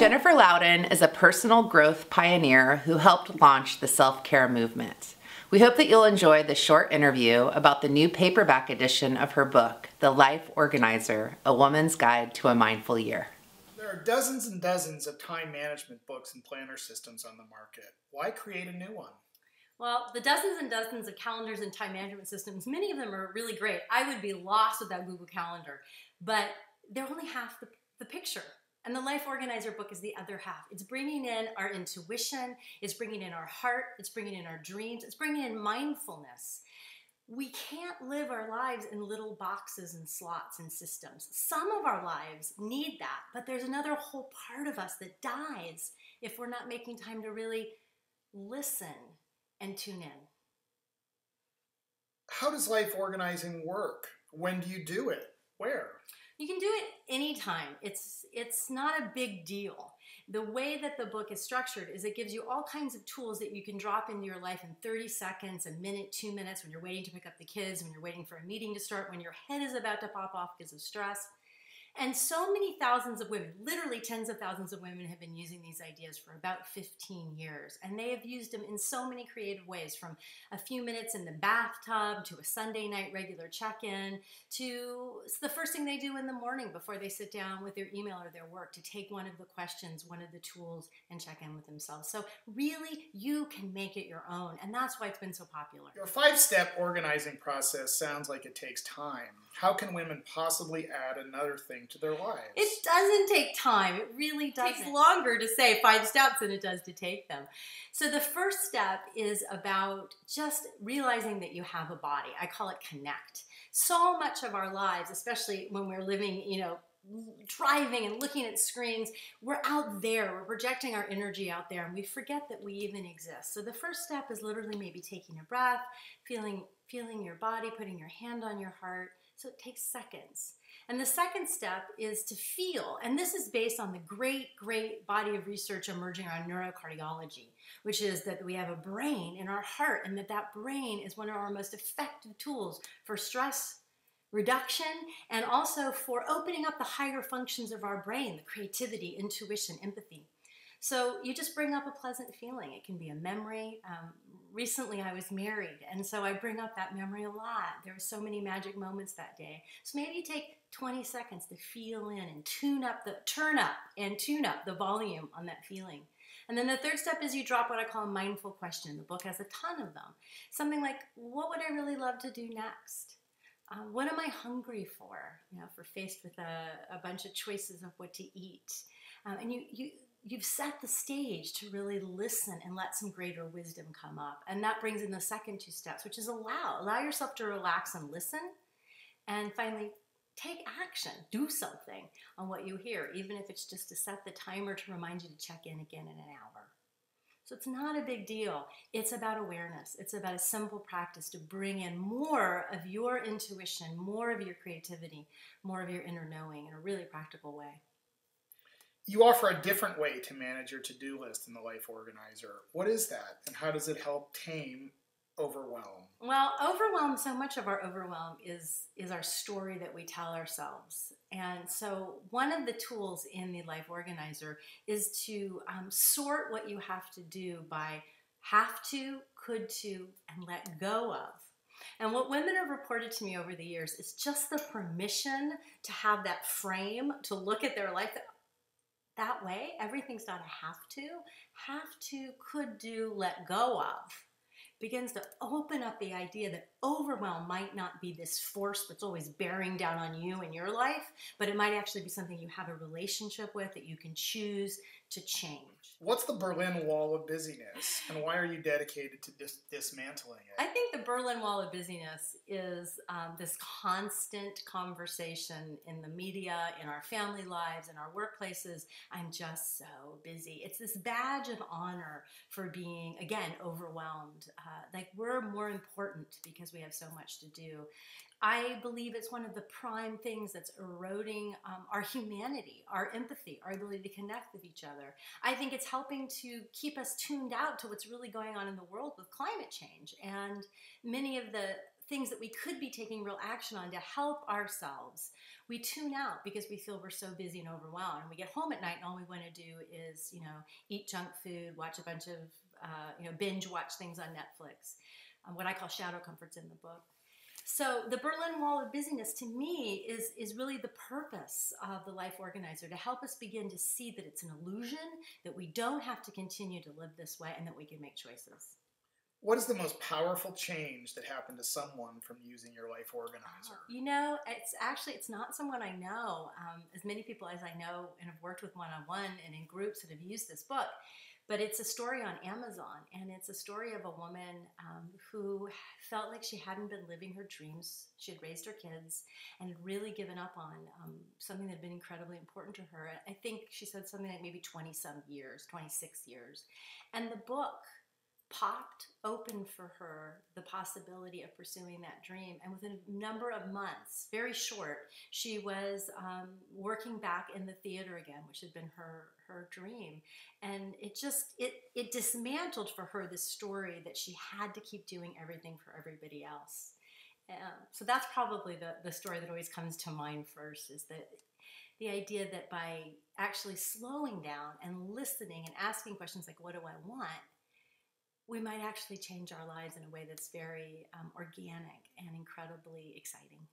Jennifer Loudon is a personal growth pioneer who helped launch the self-care movement. We hope that you'll enjoy the short interview about the new paperback edition of her book, The Life Organizer, A Woman's Guide to a Mindful Year. There are dozens and dozens of time management books and planner systems on the market. Why create a new one? Well, the dozens and dozens of calendars and time management systems, many of them are really great. I would be lost without Google Calendar, but they're only half the picture. And the Life Organizer book is the other half. It's bringing in our intuition, it's bringing in our heart, it's bringing in our dreams, it's bringing in mindfulness. We can't live our lives in little boxes and slots and systems. Some of our lives need that, but there's another whole part of us that dies if we're not making time to really listen and tune in. How does life organizing work? When do you do it? Where? You can do it anytime. It's not a big deal. The way that the book is structured is it gives you all kinds of tools that you can drop into your life in 30 seconds, a minute, 2 minutes, when you're waiting to pick up the kids, when you're waiting for a meeting to start, when your head is about to pop off because of stress. And so many thousands of women, literally tens of thousands of women, have been using these ideas for about 15 years. And they have used them in so many creative ways, from a few minutes in the bathtub to a Sunday night regular check-in to the first thing they do in the morning before they sit down with their email or their work, to take one of the questions, one of the tools, and check in with themselves. So really, you can make it your own. And that's why it's been so popular. Your 5-step organizing process sounds like it takes time. How can women possibly add another thing to their lives? It doesn't take time. It really doesn't. It takes longer to say 5 steps than it does to take them. So the first step is about just realizing that you have a body. I call it connect. So much of our lives, especially when we're living, driving and looking at screens, we're out there, we're projecting our energy out there, and we forget that we even exist. So the first step is literally maybe taking a breath, feeling your body, putting your hand on your heart. So it takes seconds. And the second step is to feel, and this is based on the great body of research emerging on neurocardiology, which is that we have a brain in our heart, and that brain is one of our most effective tools for stress reduction and also for opening up the higher functions of our brain, the creativity, intuition, empathy. So you just bring up a pleasant feeling. It can be a memory. Recently I was married, and so I bring up that memory a lot. There were so many magic moments that day. So maybe you take 20 seconds to feel in and turn up the volume on that feeling. And then the third step is you drop what I call a mindful question. The book has a ton of them. Something like, what would I really love to do next? What am I hungry for? If we're faced with a bunch of choices of what to eat. And you've set the stage to really listen and let some greater wisdom come up. And that brings in the second 2 steps, which is allow yourself to relax and listen. And finally, take action, do something on what you hear, even if it's just to set the timer to remind you to check in again in an hour. So it's not a big deal. It's about awareness. It's about a simple practice to bring in more of your intuition, more of your creativity, more of your inner knowing in a really practical way. You offer a different way to manage your to-do list in the Life Organizer. What is that, and how does it help tame overwhelm? Well, so much of our overwhelm is our story that we tell ourselves. And so one of the tools in the Life Organizer is to sort what you have to do by have to, could to, and let go of. And what women have reported to me over the years is just the permission to have that frame, to look at their life that way. Everything's not a have to, could do, let go of. Begins to open up the idea that overwhelm might not be this force that's always bearing down on you in your life, but it might actually be something you have a relationship with that you can choose to change. What's the Berlin Wall of busyness, and why are you dedicated to dismantling it? I think the Berlin Wall of busyness is this constant conversation in the media, in our family lives, in our workplaces. I'm just so busy. It's this badge of honor for being, again, overwhelmed. Like we're more important because we have so much to do. I believe it's one of the prime things that's eroding our humanity, our empathy, our ability to connect with each other. I think it's helping to keep us tuned out to what's really going on in the world with climate change and many of the things that we could be taking real action on to help ourselves, we tune out because we feel we're so busy and overwhelmed. And we get home at night and all we want to do is, eat junk food, watch a bunch of, binge watch things on Netflix, what I call shadow comforts in the book. So the Berlin Wall of busyness, to me, is really the purpose of the Life Organizer, to help us begin to see that it's an illusion, that we don't have to continue to live this way, and that we can make choices. What is the most powerful change that happened to someone from using your Life Organizer? It's not someone I know. As many people as I know and have worked with one-on-one and in groups that have used this book. But it's a story on Amazon, and it's a story of a woman who felt like she hadn't been living her dreams. She had raised her kids and had really given up on something that had been incredibly important to her. I think she said something like maybe 20-some years, 26 years. And the book popped open for her the possibility of pursuing that dream. And within a number of months, very short, she was working back in the theater again, which had been her dream. And it dismantled for her this story that she had to keep doing everything for everybody else. So that's probably the story that always comes to mind first, is that the idea that by actually slowing down and listening and asking questions like, what do I want? We might actually change our lives in a way that's very organic and incredibly exciting.